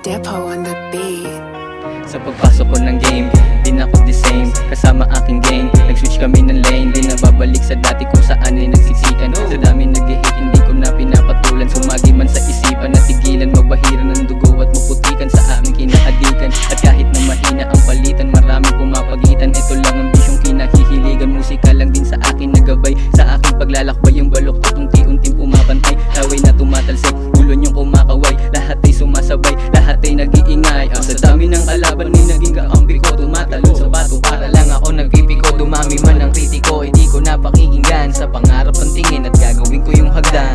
Depo on the beat. Sa pagpasok ko ng game, di na ako the same. Kasama aking gang, nag-switch kami ng lane. Di na babalik sa dati kung saan ay nagsiksikan. Sa dami nag-hit, hindi ko na pinapatulan. Sumagi man sa isipan na tigilan, magbahira ng dugo at maputikan sa aming kinahadikan. At kahit na mahina ang palitan, maraming pumapagitan. Ito lang ang bisyong kinahihiligan. Musika lang din sa akin nagabay, sa aking paglalakbay. Yung baloktot unti-unting pumapantay, laway na tumatalsik, ulo niyong kumakaway. Lahat ay sumasabay, lahat ay nag-iingay. Sa dami ng kalaban ni naging kaampi ko, tumatalon sa bato para lang ako nagpipiko. Dumami man ang kritiko, hindi ko na pakikinggan. Sa pangarap ang tingin at gagawin ko yung hagdan.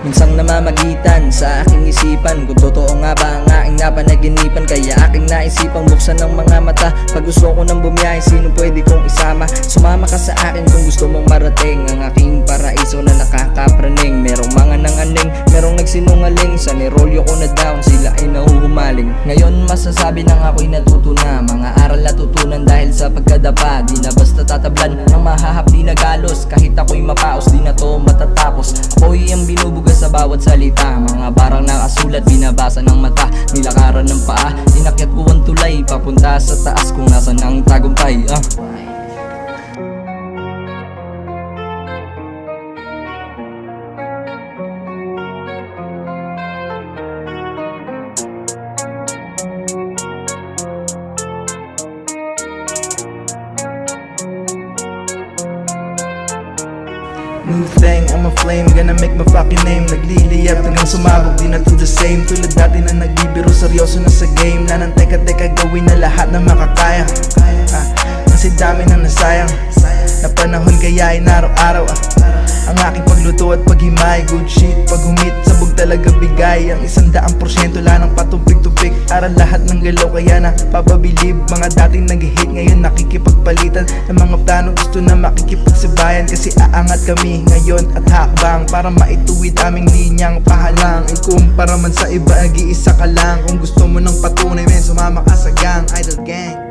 Minsang namamagitan sa aking isipan, kung totoo nga ba ang aking napanaginipan. Kaya aking naisipang buksan ng mga mata. Pag gusto ko nang bumiyahe, sino pwede kong isama? Sumama ka sa akin kung gusto mong marating ang aking paraiso na nakakapraning. Merong mga nanganing, merong nagsinungaling. Sa nirolyo ko na down, sila ay nahuhumaling. Ngayon masasabi nang ako'y natuto na. Mga aral natutunan dahil sa pagkadapa. Di na basta tatablan ng mahahapdi na galos. Kahit ako'y mapaos, di na to matatapos. Ako'y ang binubuga sa bawat salita. Mga barang nakasulat, binabasa ng mata. Nilakaran ng paa, inakyat ko ang tulay. Papunta sa taas kung nasan ang tagumpay. New thing, I'm a flame, gonna make my fucking name. Nagliliyap hanggang sumabog, di na to the same. Tulad dati na nagbibiro, seryoso na sa game. Nanantay ka, teka, gawin na lahat na makakaya. Kasi dami nang nasayang na panahon, kaya inaraw-araw ang aking pagluto at paghimay. Good shit, pag humit, sabog talaga bigay. Ang 100% lang ng patumpik-tupik. Aral lahat ng galaw, kaya na papabilib. Mga dating nag-hit, ngayon nakikipagpalitan ng mga plano, gusto na makikipagsabayan. Kasi aangat kami ngayon at hakbang para maituwid aming linyang pahalang. Ikumpara man sa iba, nag-iisa ka lang. Kung gusto mo ng patunay, men, sumama ka sa gang, Idol Gang.